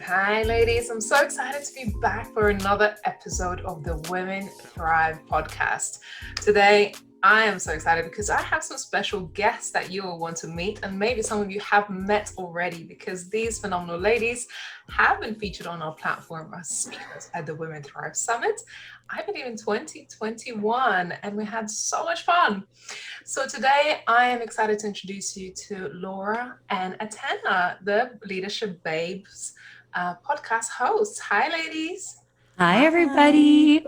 Hi, ladies. I'm so excited to be back for another episode of the Women Thrive podcast. Today, I am so excited because I have some special guests that you will want to meet, and maybe some of you have met already because these phenomenal ladies have been featured on our platform as speakers at the Women Thrive Summit, I believe in 2021, and we had so much fun. So today I am excited to introduce you to Laura and Atena, the Leadership Babes podcast hosts. Hi, ladies. Hi, Hi. everybody.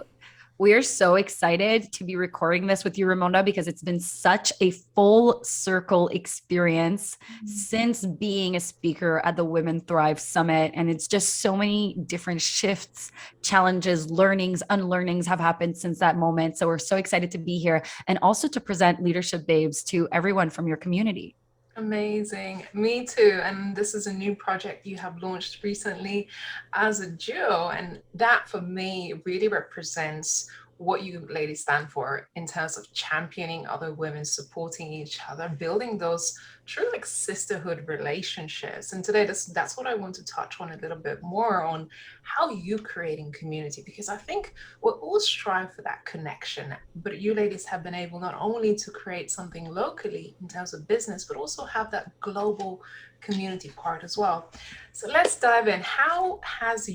We're so excited to be recording this with you, Ramonda, because it's been such a full circle experience since being a speaker at the Women Thrive Summit. And it's just so many different shifts, challenges, learnings, unlearnings have happened since that moment. So we're so excited to be here and also to present Leadership Babes to everyone from your community. Amazing. Me too. And this is a new project you have launched recently as a duo. And that for me really represents what you ladies stand for in terms of championing other women, supporting each other, building those true like sisterhood relationships. And today that's what I want to touch on a little bit more on how you creating community, because I think we all strive for that connection. But you ladies have been able not only to create something locally in terms of business, but also have that global community part as well. So let's dive in. How has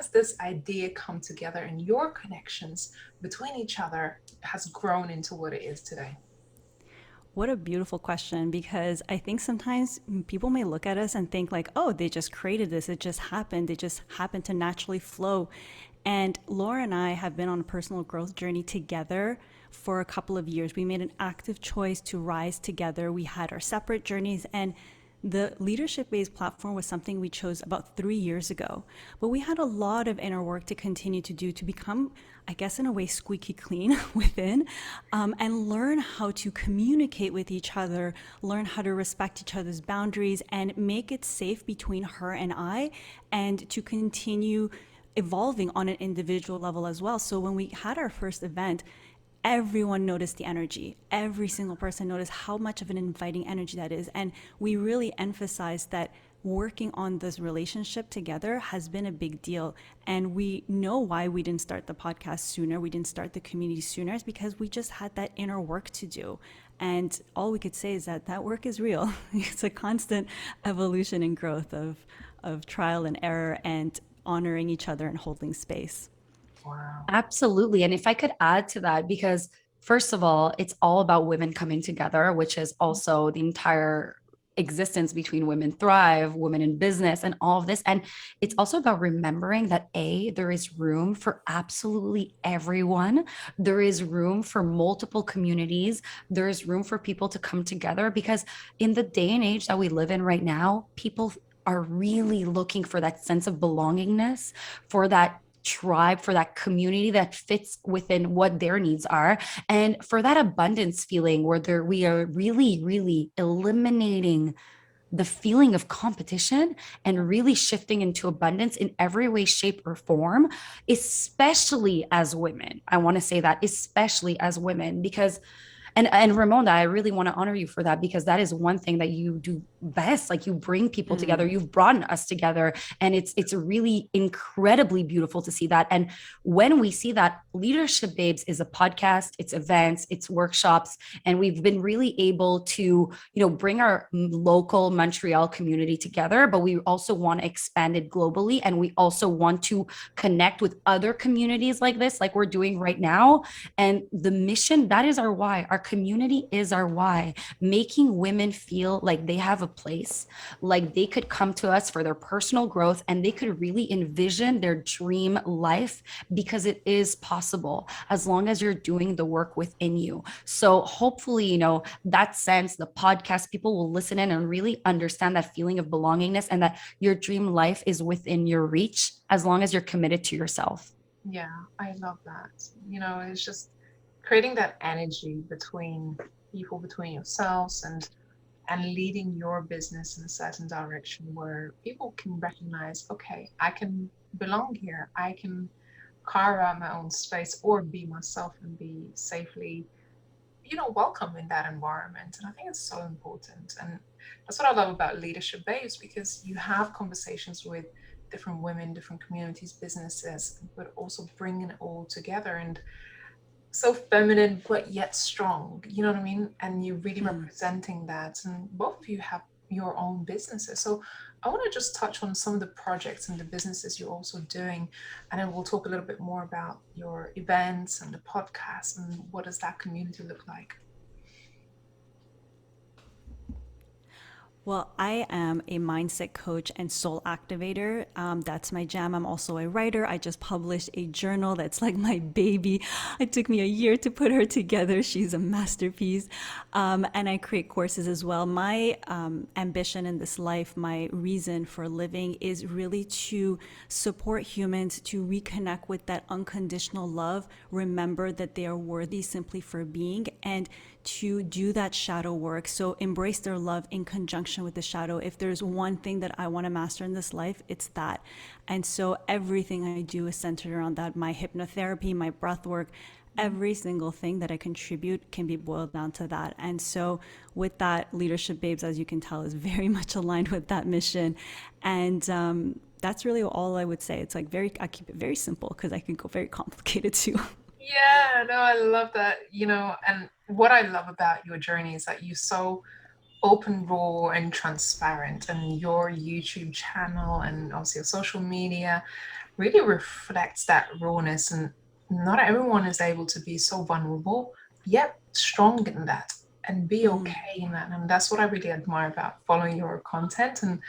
this idea come together and your connections between each other has grown into what it is today? What a beautiful question, because I think sometimes people may look at us and think like, oh, they just created this. It just happened. It just happened to naturally flow. And Laura and I have been on a personal growth journey together for a couple of years. We made an active choice to rise together. We had our separate journeys, and the leadership based platform was something we chose about 3 years ago. But we had a lot of inner work to continue to do to become, I guess, in a way, squeaky clean within, and learn how to communicate with each other, learn how to respect each other's boundaries, and make it safe between her and I, and to continue evolving on an individual level as well. So when we had our first event, everyone noticed the energy. Every single person noticed how much of an inviting energy that is. And we really emphasized that working on this relationship together has been a big deal. And we know why we didn't start the podcast sooner, we didn't start the community sooner, is because we just had that inner work to do. And all we could say is that that work is real. It's a constant evolution and growth of trial and error and honoring each other and holding space. Wow. Absolutely. And if I could add to that, because first of all, it's all about women coming together, which is also the entire existence between Women Thrive, Women in Business, and all of this. And it's also about remembering that there is room for absolutely everyone. There is room for multiple communities. There is room for people to come together because in the day and age that we live in right now, people are really looking for that sense of belongingness, for that tribe, for that community that fits within what their needs are, and for that abundance feeling where we are really, really eliminating the feeling of competition and really shifting into abundance in every way, shape, or form, especially as women. I want to say that, especially as women, because and Ramonda, I really want to honor you for that because that is one thing that you do best. Like you bring people together, you've brought us together, and it's really incredibly beautiful to see that. And when we see that, Leadership Babes is a podcast, it's events, it's workshops, and we've been really able to bring our local Montreal community together, but we also want to expand it globally, and we also want to connect with other communities like this, like we're doing right now. And the mission, that is our why. Our community is our why. Making women feel like they have a place, like they could come to us for their personal growth and they could really envision their dream life, because it is possible as long as you're doing the work within you. So hopefully, that sense, the podcast, people will listen in and really understand that feeling of belongingness and that your dream life is within your reach as long as you're committed to yourself. Yeah, I love that. It's just creating that energy between people, between yourselves, and leading your business in a certain direction where people can recognize, okay, I can belong here. I can carve out my own space or be myself and be safely, welcome in that environment. And I think it's so important. And that's what I love about Leadership Babes, because you have conversations with different women, different communities, businesses, but also bringing it all together, and so feminine but yet strong, you know what I mean? And you're really representing that, and both of you have your own businesses. So I want to just touch on some of the projects and the businesses you're also doing, and then we'll talk a little bit more about your events and the podcast and what does that community look like. Well, I am a mindset coach and soul activator. That's my jam. I'm also a writer. I just published a journal that's like my baby. It took me a year to put her together. She's a masterpiece. And I create courses as well. My ambition in this life, my reason for living is really to support humans to reconnect with that unconditional love, remember that they are worthy simply for being, and to do that shadow work. So embrace their love in conjunction with the shadow. If there's one thing that I want to master in this life, it's that. And so everything I do is centered around that. My hypnotherapy, my breath work, every single thing that I contribute can be boiled down to that. And so with that, Leadership Babes, as you can tell, is very much aligned with that mission. And that's really all I would say. It's like I keep it very simple because I can go very complicated too. Yeah, no, I love that, and what I love about your journey is that you're so open, raw, and transparent, and your YouTube channel and also your social media really reflects that rawness. And not everyone is able to be so vulnerable, yet strong in that and be okay in that. And that's what I really admire about following your content. And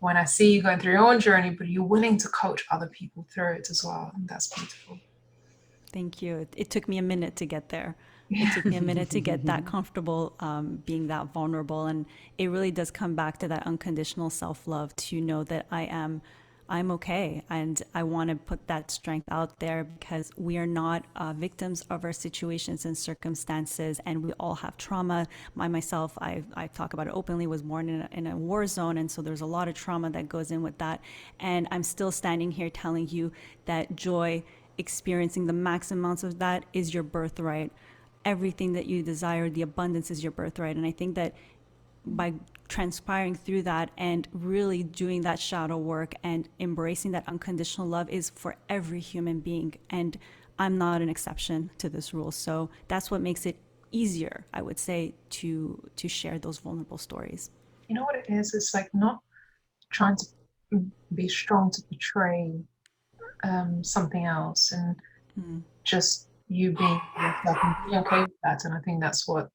when I see you going through your own journey, but you're willing to coach other people through it as well, and that's beautiful. Thank you. It took me a minute to get there. It took me a minute to get that comfortable being that vulnerable. And it really does come back to that unconditional self-love to know that I'm okay. And I want to put that strength out there because we are not victims of our situations and circumstances. And we all have trauma. Myself, I talk about it openly, was born in a war zone. And so there's a lot of trauma that goes in with that. And I'm still standing here telling you that joy, experiencing the max amounts of that, is your birthright. Everything that you desire, the abundance, is your birthright. And I think that by transpiring through that and really doing that shadow work and embracing that unconditional love is for every human being. And I'm not an exception to this rule. So that's what makes it easier, I would say, to share those vulnerable stories. You know what it is? It's like not trying to be strong to portray something else, and just you being yourself and being okay with that. And I think that's what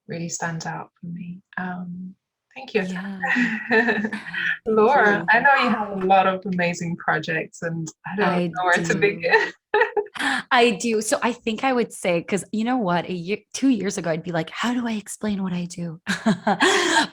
really stands out for me. Thank you. Yeah. Laura, I know you have a lot of amazing projects, and I don't know where to begin. I do. So I think I would say, because you know what, 2 years ago, I'd be like, how do I explain what I do?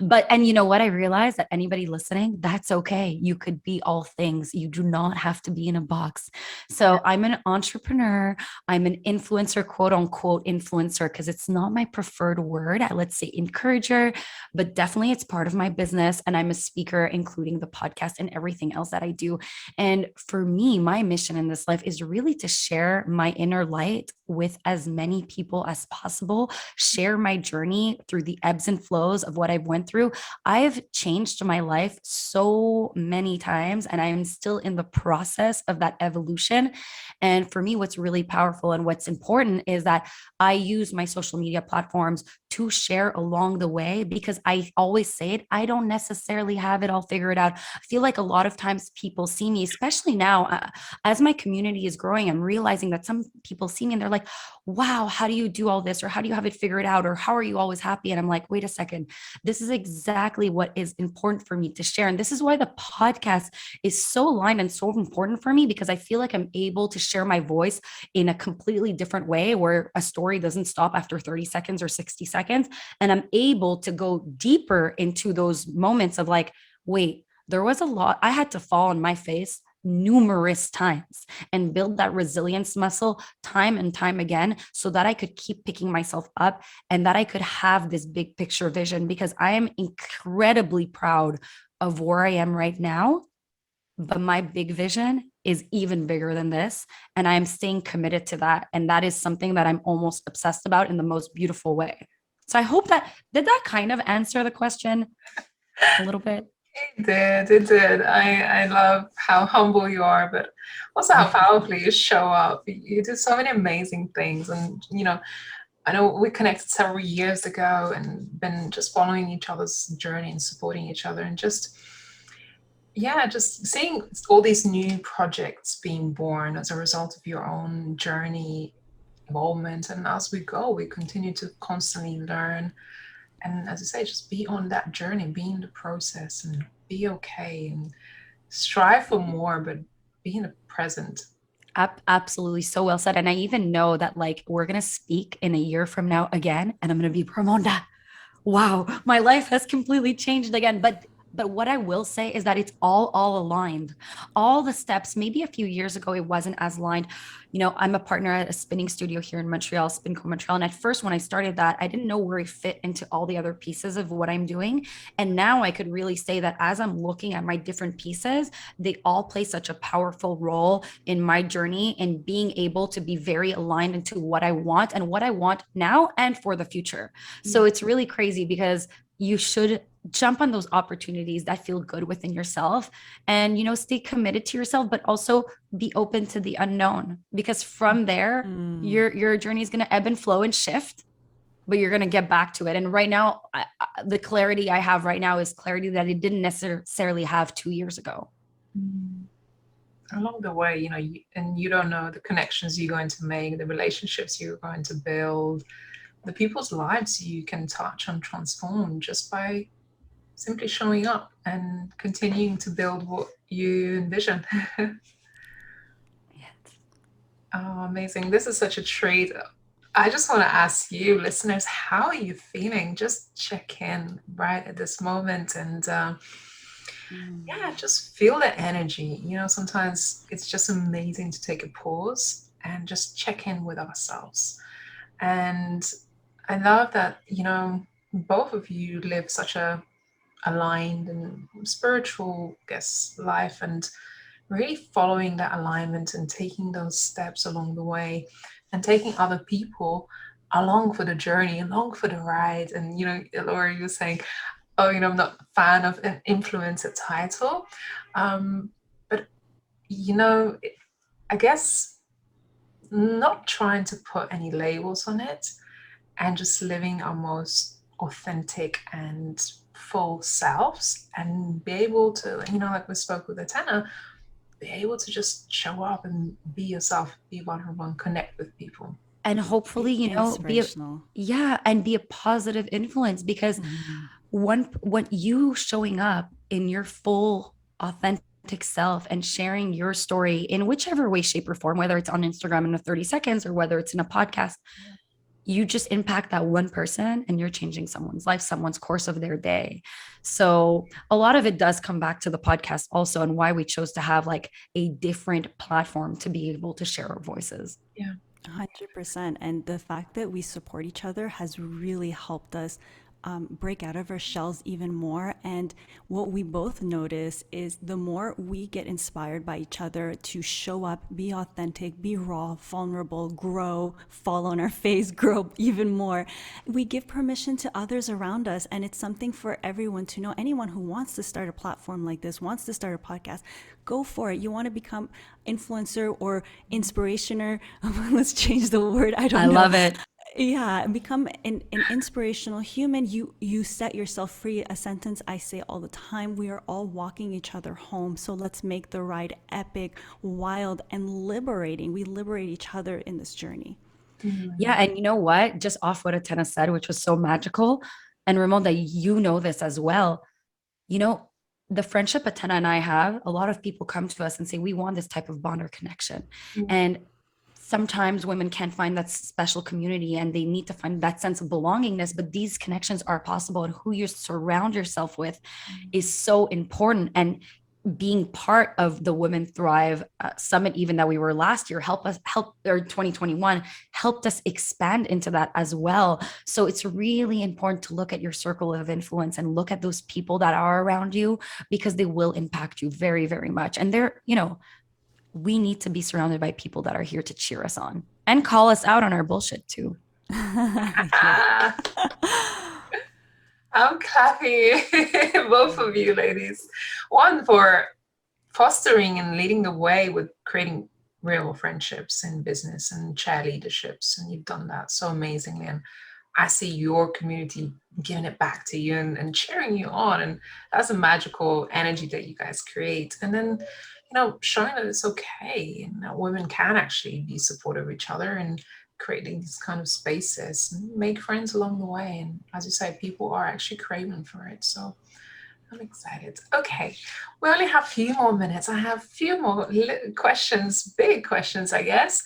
And you know what? I realized that anybody listening, that's okay. You could be all things. You do not have to be in a box. So I'm an entrepreneur. I'm an influencer, quote unquote influencer, because it's not my preferred word. Let's say encourager, but definitely it's part of my business. And I'm a speaker, including the podcast and everything else that I do. And for me, my mission in this life is really to share my inner light with as many people as possible, share my journey through the ebbs and flows of what I've went through. I've changed my life so many times, and I am still in the process of that evolution. And for me, what's really powerful and what's important is that I use my social media platforms to share along the way, because I always say it, I don't necessarily have it all figured out. I feel like a lot of times people see me, especially now, as my community is growing, I'm realizing that some people see me and they're like, wow, how do you do all this? Or how do you have it figured out? Or how are you always happy? And I'm like, wait a second, this is exactly what is important for me to share. And this is why the podcast is so aligned and so important for me, because I feel like I'm able to share my voice in a completely different way, where a story doesn't stop after 30 seconds or 60 seconds. And I'm able to go deeper into those moments of like, wait, there was a lot. I had to fall on my face numerous times and build that resilience muscle time and time again, so that I could keep picking myself up and that I could have this big picture vision, because I am incredibly proud of where I am right now. But my big vision is even bigger than this. And I am staying committed to that. And that is something that I'm almost obsessed about in the most beautiful way. So I hope that did that kind of answer the question a little bit. It did. I love how humble you are, but also how powerfully you show up. You do so many amazing things. And, I know we connected several years ago and been just following each other's journey and supporting each other and just, yeah, just seeing all these new projects being born as a result of your own journey, involvement. And as we go, we continue to constantly learn. And as I say, just be on that journey, be in the process and be okay and strive for more, but be in the present. Absolutely. So well said. And I even know that like we're going to speak in a year from now again, and I'm going to be Pramonda. Wow, my life has completely changed again. But what I will say is that it's all aligned. All the steps, maybe a few years ago, it wasn't as aligned. I'm a partner at a spinning studio here in Montreal, Spinco Montreal. And at first, when I started that, I didn't know where it fit into all the other pieces of what I'm doing. And now I could really say that as I'm looking at my different pieces, they all play such a powerful role in my journey and being able to be very aligned into what I want and what I want now and for the future. So it's really crazy because you should jump on those opportunities that feel good within yourself and stay committed to yourself, but also be open to the unknown, because from there your journey is going to ebb and flow and shift, but you're going to get back to it. And right now the clarity I have right now is clarity that I didn't necessarily have 2 years ago. Along the way, and you don't know the connections you're going to make, the relationships you're going to build, the people's lives you can touch and transform just by simply showing up and continuing to build what you envision. Oh, amazing. This is such a treat. I just want to ask you, listeners, how are you feeling? Just check in right at this moment and yeah, just feel the energy. Sometimes it's just amazing to take a pause and just check in with ourselves. And I love that, both of you live such a aligned and spiritual, I guess, life, and really following that alignment and taking those steps along the way and taking other people along for the journey, along for the ride. And, Laura, you were saying, oh, I'm not a fan of an influencer title. But, I guess not trying to put any labels on it and just living our most authentic and full selves and be able to, like we spoke with Atena, be able to just show up and be yourself, be vulnerable and connect with people. And hopefully, be a positive influence, because when you showing up in your full authentic self and sharing your story in whichever way, shape, or form, whether it's on Instagram in the 30 seconds or whether it's in a podcast, you just impact that one person and you're changing someone's life, someone's course of their day. So a lot of it does come back to the podcast also, and why we chose to have like a different platform to be able to share our voices. Yeah. 100%. And the fact that we support each other has really helped us break out of our shells even more. And what we both notice is the more we get inspired by each other to show up, be authentic, be raw, vulnerable, grow, fall on our face, grow even more, we give permission to others around us. And it's something for everyone to know. Anyone who wants to start a platform like this, wants to start a podcast, go for it. You want to become influencer or inspirationer. Let's change the word. I don't know. I love it. Yeah, become an inspirational human. You set yourself free. A sentence I say all the time: we are all walking each other home. So let's make the ride epic, wild, and liberating. We liberate each other in this journey. Yeah. And you know what? Just off what Atena said, which was so magical. And Ramonda, you know this as well. The friendship Atena and I have, a lot of people come to us and say, we want this type of bond or connection. And sometimes women can't find that special community and they need to find that sense of belongingness, but these connections are possible, and who you surround yourself with is so important. And being part of the Women Thrive Summit, even that we were last year, or 2021, helped us expand into that as well. So it's really important to look at your circle of influence and look at those people that are around you, because they will impact you very, very much. And we need to be surrounded by people that are here to cheer us on and call us out on our bullshit too. I'm clapping both of you ladies. One for fostering and leading the way with creating real friendships in business and chair leaderships. And you've done that so amazingly. And I see your community giving it back to you and cheering you on. And that's a magical energy that you guys create. And then, showing that it's okay and that women can actually be supportive of each other and creating these kind of spaces and make friends along the way. And as you say, people are actually craving for it. So I'm excited. Okay, we only have a few more minutes. I have a few more questions, big questions, I guess.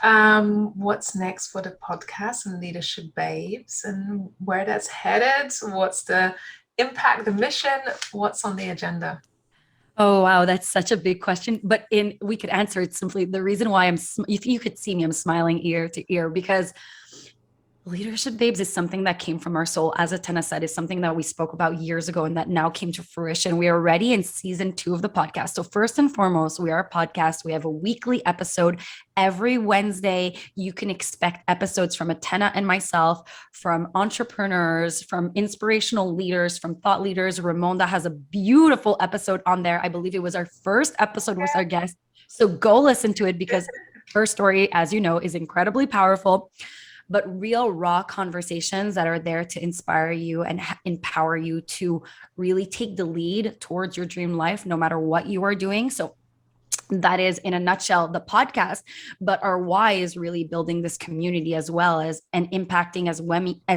What's next for the podcast and Leadership Babes and where that's headed? What's the impact, the mission? What's on the agenda? Oh, wow. That's such a big question, but we could answer it simply. The reason why if you could see me, I'm smiling ear to ear because Leadership Babes is something that came from our soul. As Atena said, is something that we spoke about years ago and that now came to fruition. We are already in season 2 of the podcast. So first and foremost, we are a podcast. We have a weekly episode every Wednesday. You can expect episodes from Atena and myself, from entrepreneurs, from inspirational leaders, from thought leaders. Ramonda has a beautiful episode on there. I believe it was our first episode with our guest. So go listen to it because her story, as you know, is incredibly powerful. But real raw conversations that are there to inspire you and empower you to really take the lead towards your dream life, no matter what you are doing. So that is in a nutshell the podcast, but our why is really building this community as well as and impacting as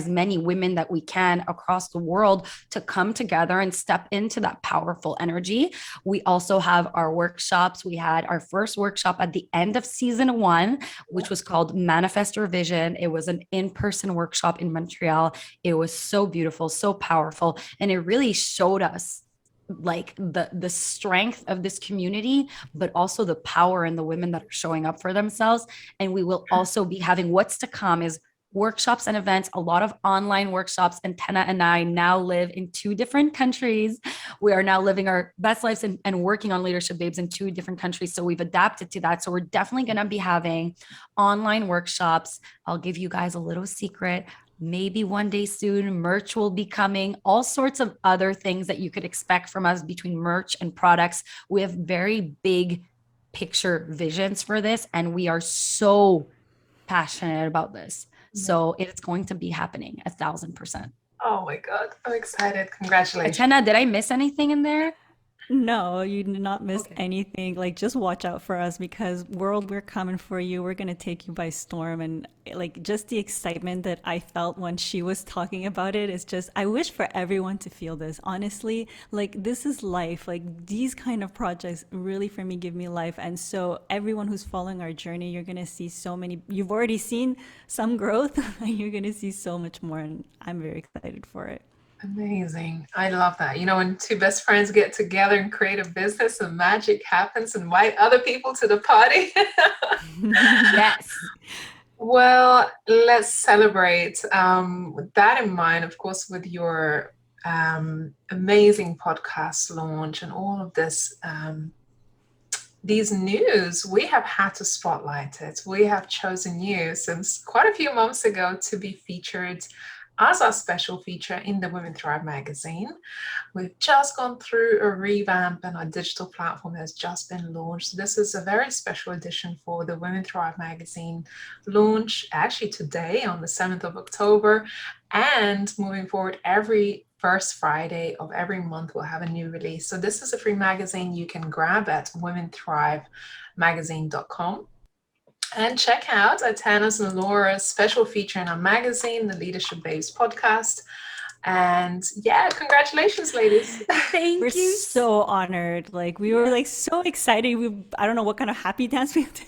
many women that we can across the world to come together and step into that powerful energy. We also have our workshops. We had our first workshop at the end of season 1, which was called Manifest Your Vision. It was an in-person workshop in Montreal. It was so beautiful, so powerful, and it really showed us like the strength of this community, but also the power in the women that are showing up for themselves. And we will also be having what's to come is workshops and events, a lot of online workshops. And Atena and I now live in 2 different countries. We are now living our best lives and working on Leadership Babes in 2 different countries. So we've adapted to that. So we're definitely going to be having online workshops. I'll give you guys a little secret. Maybe one day soon, merch will be coming, all sorts of other things that you could expect from us between merch and products. We have very big picture visions for this, and we are so passionate about this. So it's going to be happening 1,000%. Oh my God, I'm excited. Congratulations. Atena, did I miss anything in there? No, you did not miss anything. Like, just watch out for us because world, we're coming for you. We're gonna take you by storm. And like, just the excitement that I felt when she was talking about it is just, I wish for everyone to feel this. Honestly, like this is life. Like these kind of projects really for me give me life. And so everyone who's following our journey, you're gonna see so many. You've already seen some growth, and you're gonna see so much more. And I'm very excited for it. Amazing. I love that. When 2 best friends get together and create a business and magic happens, invite other people to the party. Yes. Well, let's celebrate with that in mind, of course, with your amazing podcast launch and all of this. These news, we have had to spotlight it. We have chosen you since quite a few months ago to be featured as our special feature in the Women Thrive magazine. We've just gone through a revamp and our digital platform has just been launched. This is a very special edition for the Women Thrive magazine launch actually today on the 7th of October. And moving forward, every first Friday of every month, we'll have a new release. So this is a free magazine you can grab at womenthrivemagazine.com. And check out Atena's and Laura's special feature in our magazine, the Leadership Babes podcast. And yeah, congratulations, ladies. Thank We're you. so honored. Like we were like so excited. I don't know what kind of happy dance we did,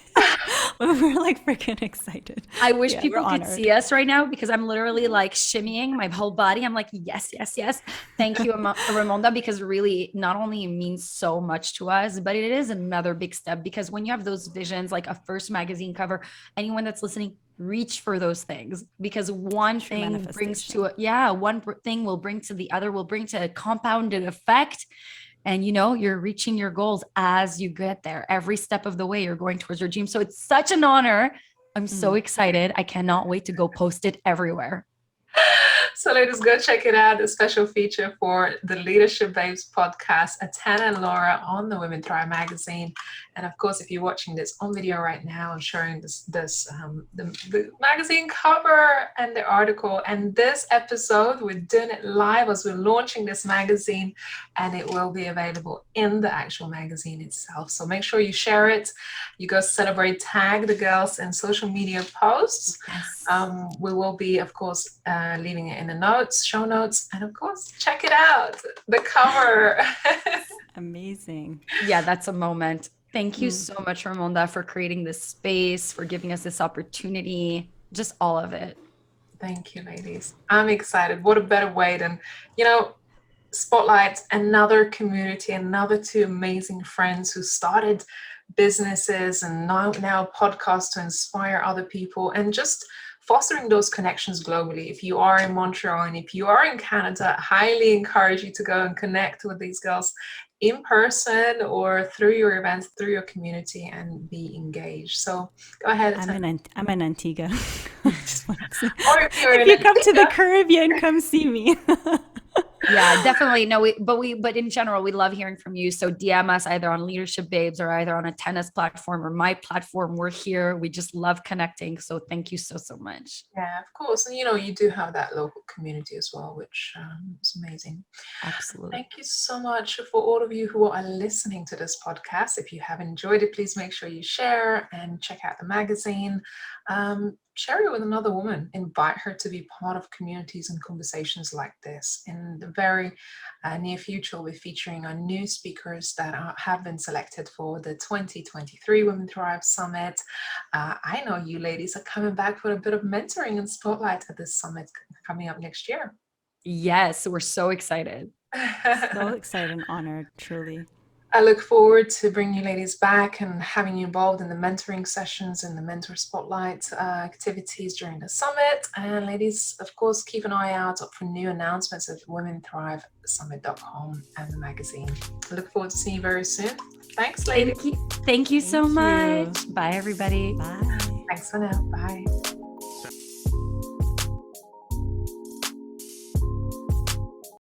but we're like freaking excited. I wish Yeah, people we're could honored. see us right now because I'm literally like shimmying my whole body. I'm like, yes, yes, yes. Thank you, Ramonda, because really not only it means so much to us, but it is another big step because when you have those visions, like a first magazine cover, anyone that's listening, reach for those things because one True thing brings to manifestation. one thing will bring to the other, will bring to a compounded effect. And you're reaching your goals as you get there. Every step of the way, you're going towards your dream. So it's such an honor. I'm so excited. I cannot wait to go post it everywhere. So ladies, go check it out. A special feature for the Leadership Babes podcast, Atena and Laura on the Women Thrive magazine. And of course, if you're watching this on video right now, I'm showing the magazine cover and the article. And this episode, we're doing it live as we're launching this magazine, and it will be available in the actual magazine itself. So make sure you share it. You go celebrate, tag the girls in social media posts. Yes. We will be, of course, leaving it in the notes, show notes, and of course, check it out, the cover. Amazing. Yeah, that's a moment. Thank you so much, Ramonda, for creating this space, for giving us this opportunity, just all of it. Thank you, ladies. I'm excited. What a better way than, spotlight another community, another two amazing friends who started businesses and now podcasts to inspire other people and just fostering those connections globally. If you are in Montreal and if you are in Canada, I highly encourage you to go and connect with these girls in person or through your events, through your community, and be engaged. So go ahead. I'm in Antigua. Just wanted to say. Or if you come to the Caribbean, come see me. Yeah, definitely. No, but in general, we love hearing from you. So DM us either on Leadership Babes or either on Atena's platform or my platform. We're here. We just love connecting. So thank you so much. Yeah, of course. And you do have that local community as well, which is amazing. Absolutely. Thank you so much for all of you who are listening to this podcast. If you have enjoyed it, please make sure you share and check out the magazine. Share it with another woman. Invite her to be part of communities and conversations like this. In the very near future, we'll be featuring our new speakers that have been selected for the 2023 Women Thrive Summit. I know you ladies are coming back for a bit of mentoring and spotlight at this summit coming up next year. Yes, we're so excited. So excited and honored, truly. I look forward to bringing you ladies back and having you involved in the mentoring sessions and the mentor spotlight activities during the summit. And ladies, of course, keep an eye out for new announcements at womenthrivesummit.com and the magazine. I look forward to seeing you very soon. Thanks, ladies. Thank you so much. Bye, everybody. Bye. Thanks for now. Bye.